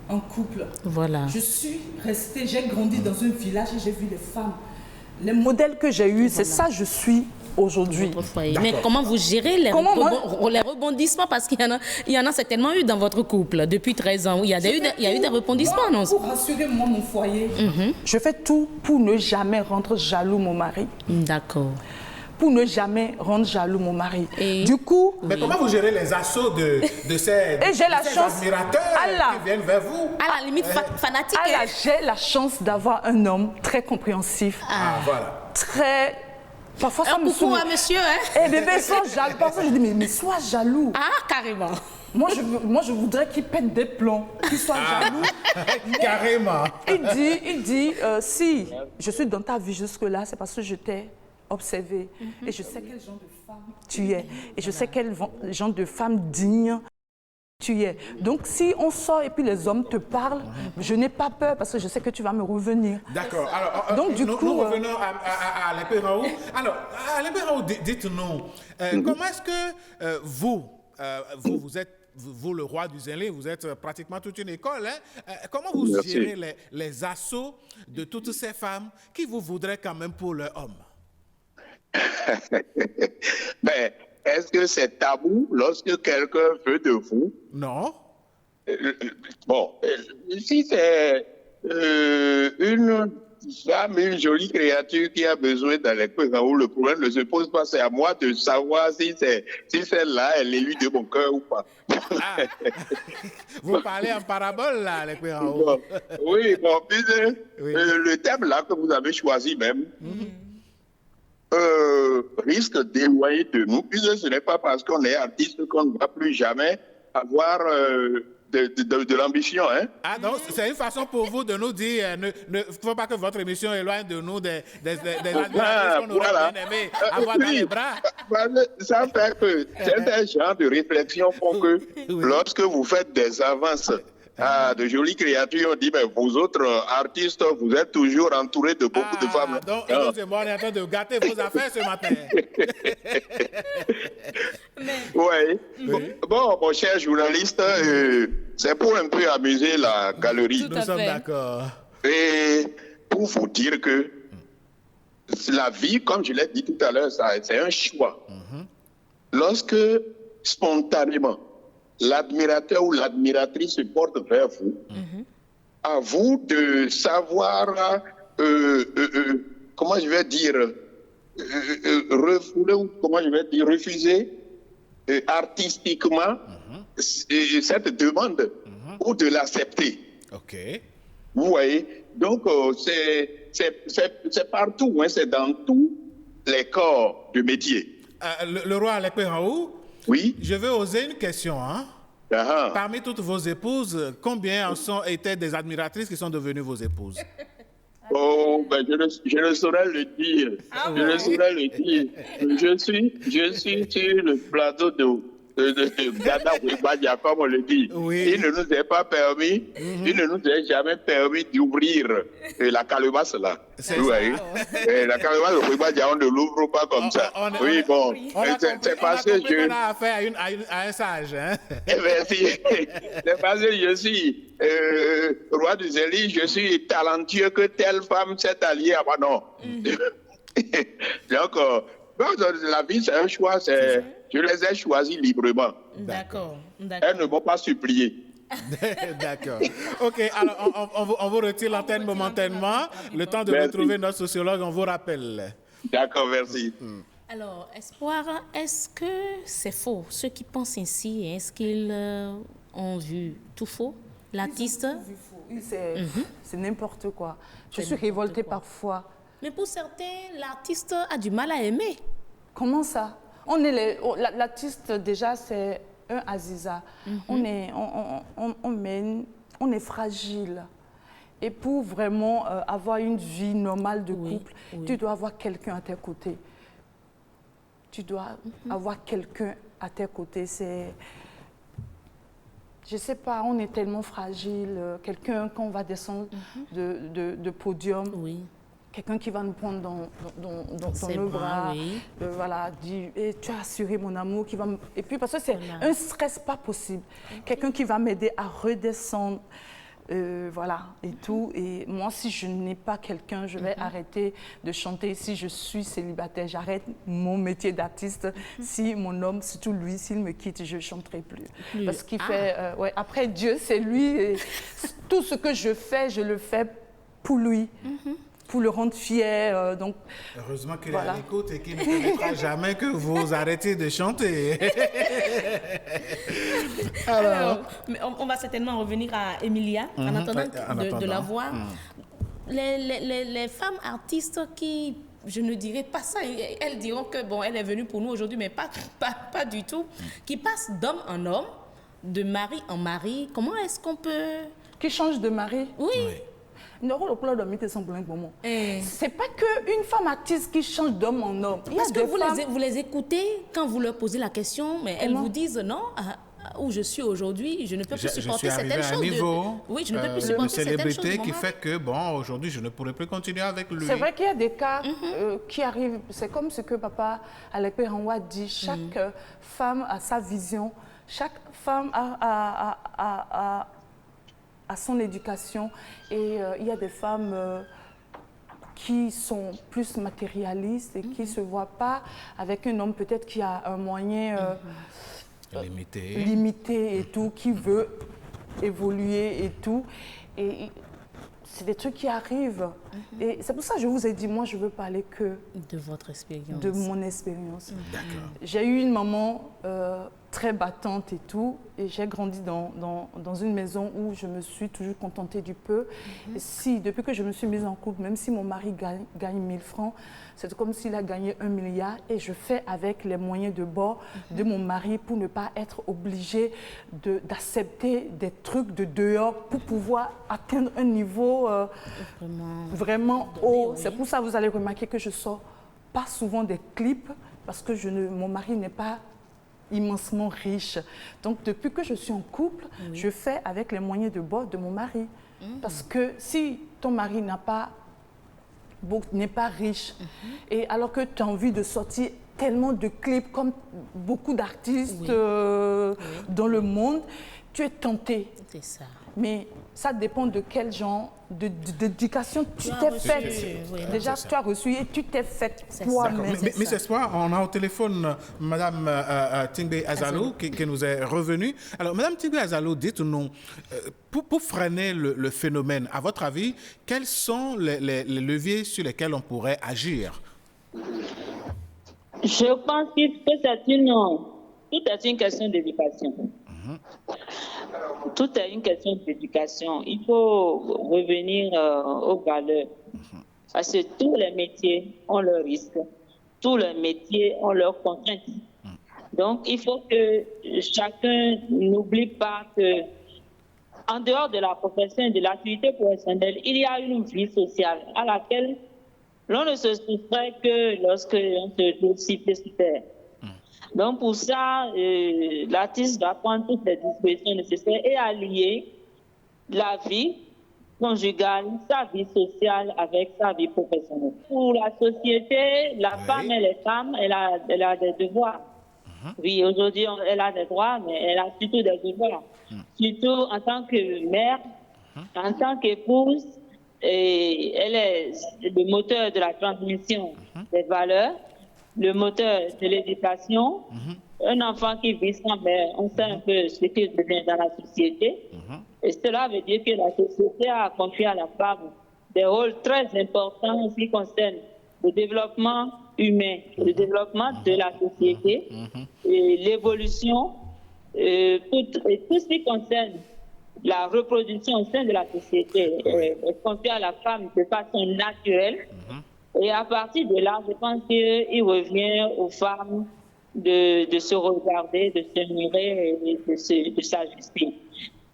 en couple.
Voilà.
Je suis restée, j'ai grandi dans un village et j'ai vu les femmes. Les modèles que j'ai eus, c'est ça je suis aujourd'hui.
Mais comment vous gérez les rebondissements? Parce qu'il y en a certainement eu dans votre couple depuis 13 ans. Il y a eu des rebondissements, non?
Pour rassurer moi, mon foyer, je fais tout pour ne jamais rendre jaloux mon mari.
D'accord.
Pour ne jamais rendre jaloux mon mari.
Et
du coup...
Mais comment vous gérez les assauts de ces admirateurs qui viennent vers vous?
À la limite fanatique.
J'ai la chance d'avoir un homme très compréhensif.
Ah, voilà.
Très... Parfois, ça
un
me
coucou
saoule.
à monsieur, hein?
Eh bébé, sois jaloux. Parfois, je dis, mais sois jaloux.
Ah, carrément.
Moi, je voudrais qu'il pète des plombs, qu'il soit jaloux.
Carrément.
Il dit, si je suis dans ta vie jusque-là, c'est parce que je t'ai observé. Et je sais quel genre de femme tu es. Et je sais quel genre de femme digne tu es. Donc, si on sort et puis les hommes te parlent, je n'ai pas peur parce que je sais que tu vas me revenir.
D'accord. Alors,
donc, du coup,
nous revenons à Alain Raoult. Alors, Alain Raoult, dites-nous, comment est-ce que vous êtes, vous, le roi du Zélé, vous êtes pratiquement toute une école, hein? Comment vous gérez les assauts de toutes ces femmes qui vous voudraient quand même pour leur homme?
Ben, est-ce que c'est tabou lorsque quelqu'un veut de vous?
Non.
Bon, si c'est une femme, une jolie créature qui a besoin d'Alain Raoult, le problème ne se pose pas. C'est à moi de savoir si celle-là, elle est lui de mon cœur ou pas.
Ah. Vous parlez en parabole, là, Alain Raoult.
Bon, oui, bon, puis, le thème là que vous avez choisi même, risque d'éloigner de nous, puisque ce n'est pas parce qu'on est artiste qu'on ne va plus jamais avoir de l'ambition. Hein?
Ah donc, c'est une façon pour vous de nous dire, ne faut pas que votre émission éloigne de nous des admiratrices qu'on aurait bien aimé avoir dans les bras.
Ça fait que certains genres de réflexion font que lorsque vous faites des avances, de jolies créatures, on dit, mais vous autres artistes, vous êtes toujours entourés de beaucoup de femmes.
Donc, excusez-moi, on est en train de gâter vos affaires ce matin.
Oui. Bon, mon cher journaliste, c'est pour un peu amuser la galerie.
Nous sommes d'accord.
Et pour vous dire que la vie, comme je l'ai dit tout à l'heure, c'est un choix. Lorsque, spontanément, l'admirateur ou l'admiratrice se porte vers vous, à vous de savoir, comment je vais dire, refouler ou comment je vais dire, refuser artistiquement cette demande ou de l'accepter.
OK.
Vous voyez? Donc, c'est partout, hein, c'est dans tous les corps de métier.
Le roi Alain Raoult.
Oui.
Je vais oser une question. Hein? Parmi toutes vos épouses, combien étaient des admiratrices qui sont devenues vos épouses?
Oh, ben je ne saurais le dire. Je ne saurais le dire. Je suis sur le plateau de Gada Ouibadia, comme on le dit.
Oui.
Il ne nous est pas permis, il ne nous est jamais permis d'ouvrir la calebasse là. La calebasse de Ouibadia, on ne l'ouvre pas comme ça. Oui, bon, c'est parce que
on a affaire à un sage. Hein?
Merci. C'est parce que je suis roi du Zélie, je suis talentueux que telle femme s'est alliée à moi. Non. Donc, la vie, c'est un choix. Je les ai choisis librement.
D'accord.
Elles ne m'ont pas supplié.
D'accord. OK, alors on vous retire l'antenne momentanément. Le temps de retrouver notre sociologue, on vous rappelle.
D'accord, merci.
Alors, Espoir, est-ce que c'est faux? Ceux qui pensent ainsi, est-ce qu'ils ont vu tout faux? L'artiste?
C'est n'importe quoi. Je suis révoltée parfois.
Mais pour certains, l'artiste a du mal à aimer.
Comment ça? L'artiste, déjà, c'est un Aziza. On est fragile. Et pour vraiment avoir une vie normale de couple, tu dois avoir quelqu'un à tes côtés. Tu dois avoir quelqu'un à tes côtés. Je ne sais pas, on est tellement fragile. Quelqu'un, quand on va descendre de podium, quelqu'un qui va nous prendre dans nos bras, voilà, dit tu as assuré mon amour, qui va et puis parce que c'est un stress pas possible. Quelqu'un qui va m'aider à redescendre, voilà, et tout. Et moi, si je n'ai pas quelqu'un, je vais arrêter de chanter. Si je suis célibataire, j'arrête mon métier d'artiste. Si mon homme, surtout lui, s'il me quitte, je ne chanterai plus. Parce qu'il fait, après Dieu, c'est lui. Et tout ce que je fais, je le fais pour lui. Pour le rendre fier. Donc,
heureusement qu'il est à l'écoute et qu'il ne permettra jamais que vous arrêtiez de chanter.
Alors, on va certainement revenir à Emilia en attendant de la voir. Les femmes artistes qui, je ne dirais pas ça, elles diront que bon, elle est venue pour nous aujourd'hui, mais pas du tout, qui passent d'homme en homme, de mari en mari. Comment est-ce qu'on peut...
Qui change de mari?
Oui.
C'est pas qu'une femme artiste qui change d'homme en homme.
Parce que vous les écoutez quand vous leur posez la question, mais elles vous disent non, où je suis aujourd'hui, je ne peux plus supporter certaines choses.
Oui, je ne peux plus supporter célébrité qui fait que bon, aujourd'hui, je ne pourrai plus continuer avec lui.
C'est vrai qu'il y a des cas qui arrivent. C'est comme ce que papa Alekpe Ranwa dit. Chaque femme a sa vision. Chaque femme a son éducation et il y a des femmes qui sont plus matérialistes et qui ne se voient pas avec un homme peut-être qui a un moyen limité et tout, qui veut évoluer et tout. Et c'est des trucs qui arrivent. Et c'est pour ça que je vous ai dit, moi je veux parler que
de votre expérience.
De mon expérience.
D'accord.
J'ai eu une maman très battante et tout, et j'ai grandi dans une maison où je me suis toujours contentée du peu. Et si, depuis que je me suis mise en couple, même si mon mari gagne 1000 francs, c'est comme s'il a gagné 1 milliard, et je fais avec les moyens de bord de mon mari pour ne pas être obligée d'accepter des trucs de dehors pour pouvoir atteindre un niveau vraiment haut. C'est pour ça que vous allez remarquer que je sors pas souvent des clips, parce que mon mari n'est pas immensement riche. Donc, depuis que je suis en couple, je fais avec les moyens de bord de mon mari. Parce que si ton mari n'est pas riche, et alors que tu as envie de sortir tellement de clips comme beaucoup d'artistes dans le monde, tu es tenté.
C'est ça.
Mais ça dépend de quel genre d'éducation tu t'es faite. Déjà, tu as reçu et tu t'es faite toi-même.
Mais ce soir, on a au téléphone Mme Tingbe Azalo qui nous est revenue. Alors, Mme Tingbe Azalo, dites-nous, pour freiner le phénomène, à votre avis, quels sont les leviers sur lesquels on pourrait agir?
Je pense que tout est une question d'éducation. Tout est une question d'éducation. Il faut revenir aux valeurs. Parce que tous les métiers ont leurs risques. Tous les métiers ont leurs contraintes. Donc, il faut que chacun n'oublie pas que, en dehors de la profession et de l'activité professionnelle, il y a une vie sociale à laquelle l'on ne se soustrait que lorsque l'on se trouve cité sur terre. Donc, pour ça, l'artiste doit prendre toutes les dispositions nécessaires et allier la vie conjugale, sa vie sociale avec sa vie professionnelle. Pour la société, la femme, elle est femme, elle a des devoirs. Oui, aujourd'hui, elle a des droits, mais elle a surtout des devoirs. Surtout en tant que mère, en tant qu'épouse, et elle est le moteur de la transmission des valeurs, le moteur de l'éducation. Un enfant qui vit sans mère, on sait un peu ce qu'il devient dans la société. Et cela veut dire que la société a confié à la femme des rôles très importants en ce qui concerne le développement humain, le développement de la société, et l'évolution, et tout ce qui concerne la reproduction au sein de la société est confié à la femme de façon naturelle. Et à partir de là, je pense qu'il revient aux femmes de se regarder, de se mirer et de s'ajuster.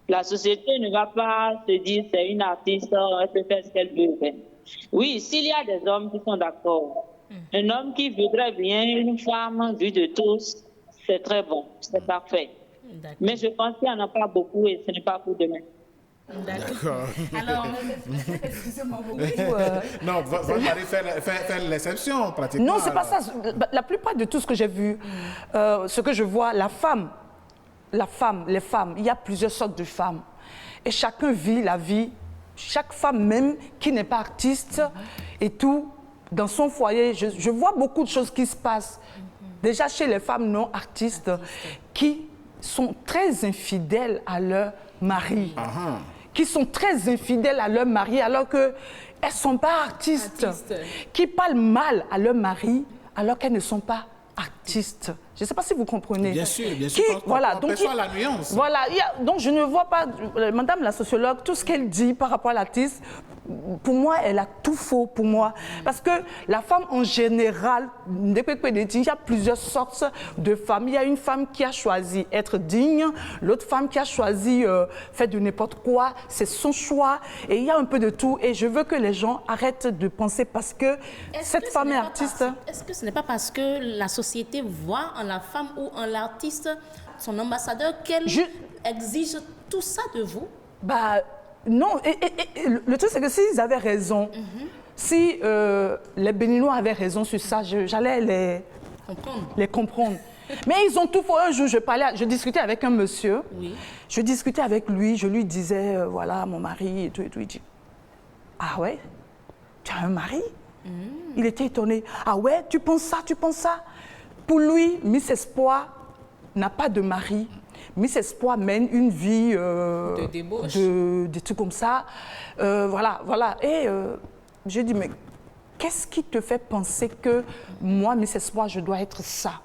La société ne va pas se dire c'est une artiste, elle peut faire ce qu'elle veut. Oui, s'il y a des hommes qui sont d'accord, un homme qui voudrait bien une femme vue de tous, c'est très bon, c'est parfait. Mais je pense qu'il n'y en a pas beaucoup et ce n'est pas pour demain.
D'accord.
Alors,
excusez-moi beaucoup.
Non, votre mari fait l'exception pratiquement.
Non, c'est pas ça. La plupart de tout ce que j'ai vu, ce que je vois, les femmes, il y a plusieurs sortes de femmes. Et chacun vit la vie, chaque femme même qui n'est pas artiste et tout, dans son foyer, je vois beaucoup de choses qui se passent. Déjà chez les femmes non artistes qui sont très infidèles à leur mari. Qui sont très infidèles à leur mari alors qu'elles ne sont pas artistes. Qui parlent mal à leur mari alors qu'elles ne sont pas artistes. Je ne sais pas si vous comprenez.
Bien sûr, bien sûr.
Voilà,
on perçoit la nuance.
Voilà, donc je ne vois pas, madame la sociologue, tout ce qu'elle dit par rapport à l'artiste, pour moi, elle a tout faux pour moi. Parce que la femme en général, il y a plusieurs sortes de femmes. Il y a une femme qui a choisi être digne, l'autre femme qui a choisi faire de n'importe quoi, c'est son choix. Et il y a un peu de tout. Et je veux que les gens arrêtent de penser parce que cette femme est artiste.
Est-ce que ce n'est pas parce que la société voit en la femme ou en l'artiste son ambassadeur qu'elle exige tout ça de vous?
Bah non, et le truc c'est que s'ils avaient raison, si les Béninois avaient raison sur ça, j'allais les comprendre. Mais ils ont tout faux. Un jour, je discutais avec un monsieur, je discutais avec lui, je lui disais, voilà, mon mari et tout, il dit, ah ouais, tu as un mari? Il était étonné, ah ouais, tu penses ça, tu penses ça? Pour lui, Miss Espoir n'a pas de mari. Miss Espoir mène une vie
de débauche,
des trucs comme ça. Voilà. Et je dis, mais qu'est-ce qui te fait penser que moi, Miss Espoir, je dois être ça?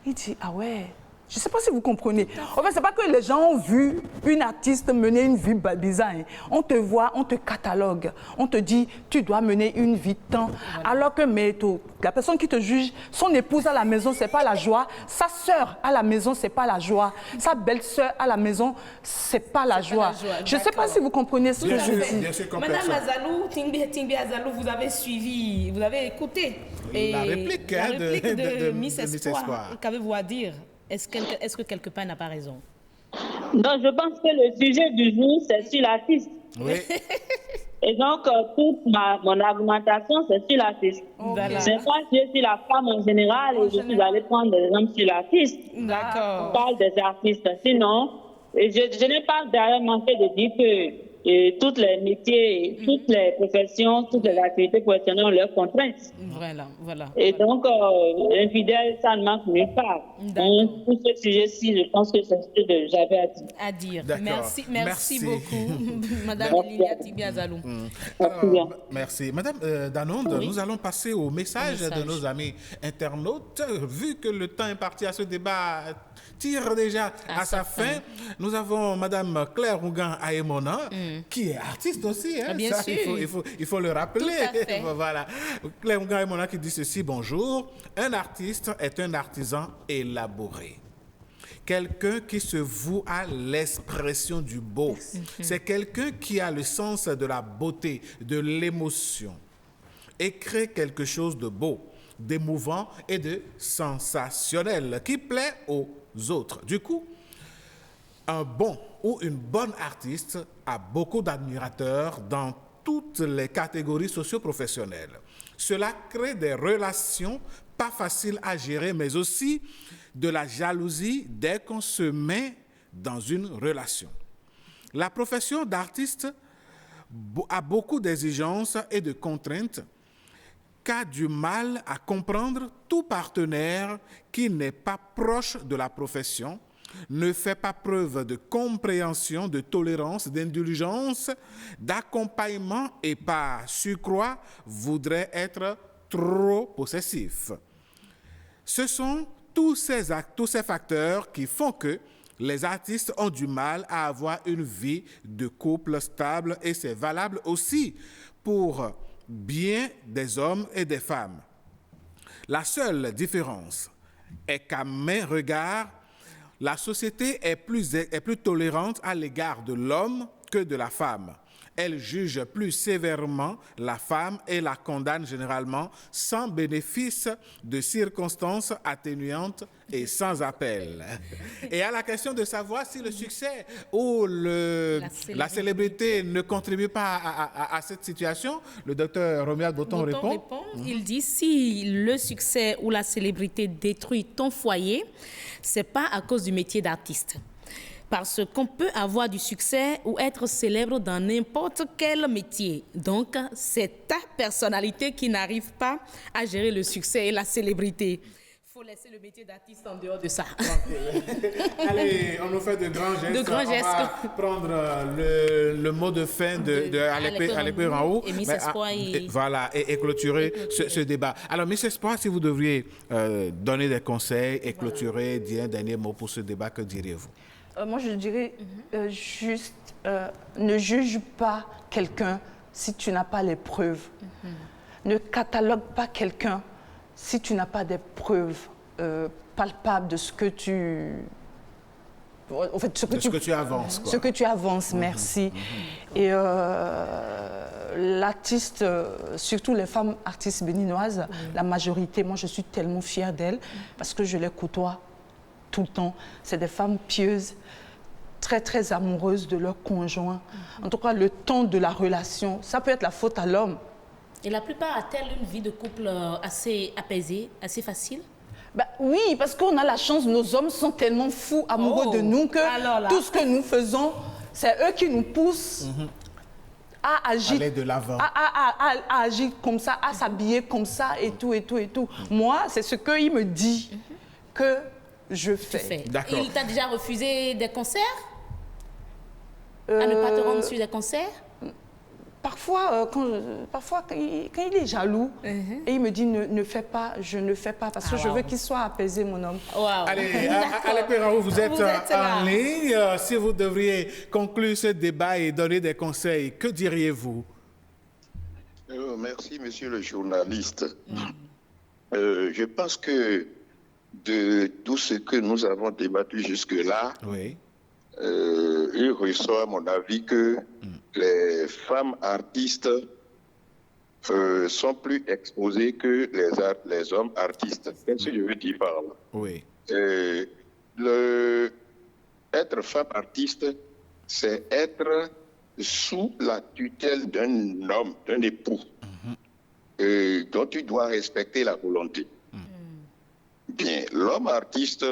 Il dit, ah ouais. Je ne sais pas si vous comprenez. En fait, ce n'est pas que les gens ont vu une artiste mener une vie bizarre. On te voit, on te catalogue. On te dit, tu dois mener une vie tant. Alors que la personne qui te juge, son épouse à la maison, ce n'est pas la joie. Sa sœur à la maison, ce n'est pas la joie. Sa belle-sœur à la maison, ce n'est pas la joie. Je ne sais pas si vous comprenez ce que je dis.
Madame Azalou, Tingbi Azalou, vous avez suivi, vous avez écouté
la réplique
de Miss Espoir. Qu'avez-vous à dire? Est-ce que quelque part n'a pas raison?
Non, je pense que le sujet du jour, c'est sur l'artiste.
Oui.
Et donc, toute mon argumentation, c'est sur l'artiste.
Voilà.
C'est pas sur la femme en général, et je suis allée prendre des exemples sur l'artiste.
D'accord.
On parle des artistes. Sinon, je n'ai pas d'ailleurs manqué de dire que tous les métiers, toutes les professions, toutes les activités professionnelles ont leurs contraintes.
Voilà.
Et donc, infidèle, ça ne manque nulle part. Donc, pour ce sujet-ci, je pense que c'est ce que j'avais à dire.
Merci beaucoup, Madame Lilia Tingbi Azalou.
Merci. Madame Danonde, nous allons passer au message de nos amis internautes. Vu que le temps imparti à ce débat tire déjà à sa fin, nous avons Madame Claire Rougan Aemona qui est artiste aussi. Hein,
Bien
ça,
sûr.
il faut le rappeler.
Tout à fait.
Voilà. Clem Gaïmona qui dit ceci, bonjour. Un artiste est un artisan élaboré. Quelqu'un qui se voue à l'expression du beau. C'est quelqu'un qui a le sens de la beauté, de l'émotion et crée quelque chose de beau, d'émouvant et de sensationnel qui plaît aux autres. Du coup, un bon ou une bonne artiste a beaucoup d'admirateurs dans toutes les catégories socio-professionnelles. Cela crée des relations pas faciles à gérer, mais aussi de la jalousie dès qu'on se met dans une relation. La profession d'artiste a beaucoup d'exigences et de contraintes qu'a du mal à comprendre tout partenaire qui n'est pas proche de la profession, ne fait pas preuve de compréhension, de tolérance, d'indulgence, d'accompagnement et par surcroît voudrait être trop possessif. Ce sont tous ces facteurs qui font que les artistes ont du mal à avoir une vie de couple stable et c'est valable aussi pour bien des hommes et des femmes. La seule différence est qu'à mes regards, la société est plus tolérante à l'égard de l'homme que de la femme. Elle juge plus sévèrement la femme et la condamne généralement sans bénéfice de circonstances atténuantes et sans appel. Et à la question de savoir si le succès ou la célébrité ne contribue pas à cette situation, le docteur Romuald Botton répond.
Il dit si le succès ou la célébrité détruit ton foyer, c'est pas à cause du métier d'artiste. Parce qu'on peut avoir du succès ou être célèbre dans n'importe quel métier. Donc, c'est ta personnalité qui n'arrive pas à gérer le succès et la célébrité. Il faut laisser le métier d'artiste en dehors de ça.
Allez, on nous fait de grands gestes. On va prendre le mot de fin de Alekpe Ranhou.
Et Miss Espoir.
Voilà, et clôturer ce débat. Alors, Miss Espoir, si vous devriez donner des conseils et clôturer, dire un dernier mot pour ce débat, que diriez-vous?
Moi, je dirais juste, ne juge pas quelqu'un si tu n'as pas les preuves. Ne catalogue pas quelqu'un si tu n'as pas des preuves palpables de ce que tu... En fait, ce que tu avances. Quoi. Ce que tu avances, merci. Et l'artiste, surtout les femmes artistes béninoises, la majorité, moi, je suis tellement fière d'elles parce que je les côtoie tout le temps. C'est des femmes pieuses, très, très amoureuses de leur conjoint. En tout cas, le temps de la relation, ça peut être la faute à l'homme.
Et la plupart a-t-elle une vie de couple assez apaisée, assez facile?
Ben, oui, parce qu'on a la chance, nos hommes sont tellement fous, amoureux de nous, que tout ce que nous faisons, c'est eux qui nous poussent à agir,
aller de l'avant.
À agir comme ça, à s'habiller comme ça, et tout, et tout, et tout. Moi, c'est ce qu'il me dit que je fais.
D'accord. Il t'a déjà refusé des concerts? À ne pas te rendre sur des concerts?
Parfois, quand il est jaloux, et il me dit ne fais pas, je ne fais pas, parce que je veux qu'il soit apaisé, mon homme.
Allez, Alekpe Ranhou, vous êtes en ligne. Si vous devriez conclure ce débat et donner des conseils, que diriez-vous?
Merci, monsieur le journaliste. Je pense que de tout ce que nous avons débattu jusque-là, il ressort, à mon avis, que les femmes artistes sont plus exposées que les hommes artistes. Qu'est-ce que je veux dire par là? Être femme artiste, c'est être sous la tutelle d'un homme, d'un époux, dont tu dois respecter la volonté. Bien, l'homme artiste,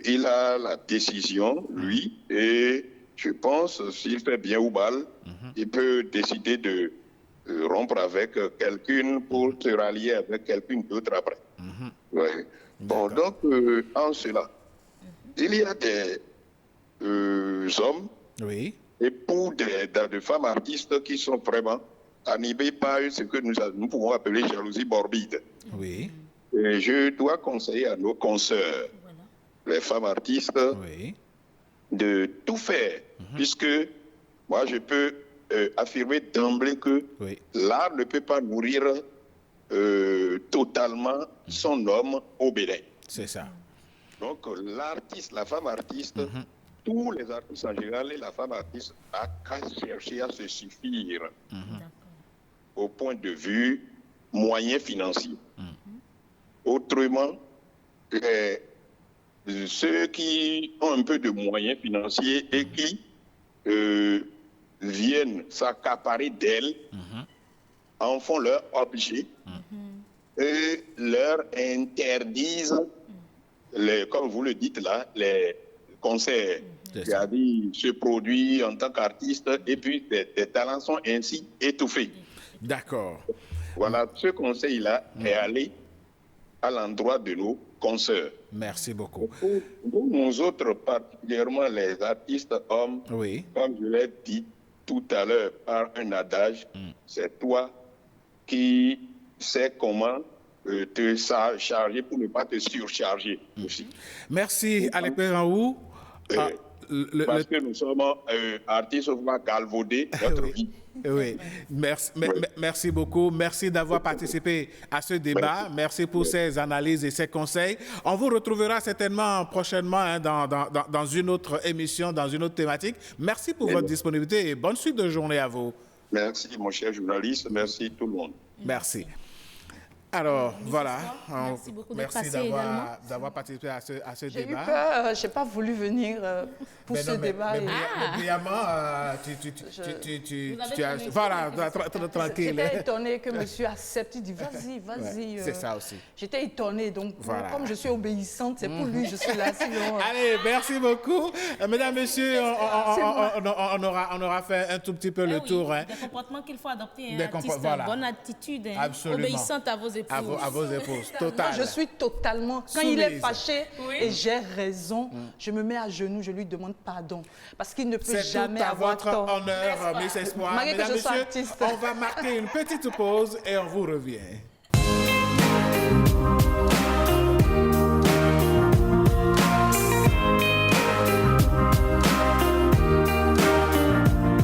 il a la décision, lui, et je pense, s'il fait bien ou mal, il peut décider de rompre avec quelqu'un pour se rallier avec quelqu'un d'autre après. Bon, donc, en cela, il y a des hommes, époux de femmes artistes qui sont vraiment animés par ce que nous pouvons appeler jalousie morbide. Et je dois conseiller à nos consoeurs, les femmes artistes, de tout faire, puisque moi, je peux affirmer d'emblée que l'art ne peut pas nourrir totalement son homme au Bénin.
C'est ça.
Donc, l'artiste, la femme artiste, tous les artistes en général et la femme artiste n'a qu'à chercher à se suffire au point de vue moyen financier. Autrement, ceux qui ont un peu de moyens financiers et qui viennent s'accaparer d'elles en font leur objet et leur interdisent, comme vous le dites là, les concerts. C'est-à-dire se produit en tant qu'artiste et puis tes talents sont ainsi étouffés.
D'accord.
Voilà, ce conseil-là est allé à l'endroit de nos consoeurs.
Merci beaucoup.
Pour nous autres, particulièrement les artistes hommes, comme je l'ai dit tout à l'heure par un adage, c'est toi qui sais comment te charger pour ne pas te surcharger aussi.
Merci, Alekpe Ranhou.
Parce que nous sommes artistes, on va galvauder notre vie.
Oui, merci beaucoup. Merci d'avoir participé à ce débat. Merci pour ces analyses et ces conseils. On vous retrouvera certainement prochainement dans une autre émission, dans une autre thématique. Merci pour votre disponibilité et bonne suite de journée à vous.
Merci, mon cher journaliste. Merci tout le monde.
Merci. Alors, voilà.
Merci beaucoup d'être passé
d'avoir participé à ce débat.
J'ai eu peur, je n'ai pas voulu venir pour ce débat.
Brillamment, tu as... Voilà, tranquille.
J'étais étonnée que monsieur accepte, il dit vas-y, vas-y.
C'est ça aussi.
J'étais étonnée, donc comme je suis obéissante, c'est pour lui, je suis là. Sinon,
Allez, merci beaucoup. Mesdames, Messieurs, on aura fait un tout petit peu le tour.
Des comportements qu'il faut adopter, bonne attitude, obéissante à vos épouses.
À vos épouses, total.
Je suis totalement... Quand il est fâché et j'ai raison, je me mets à genoux, je lui demande pardon. Parce qu'il ne peut jamais avoir tort.
C'est tout à votre honneur, Miss Espoir. Mesdames, Messieurs, on va marquer une petite pause et on vous revient.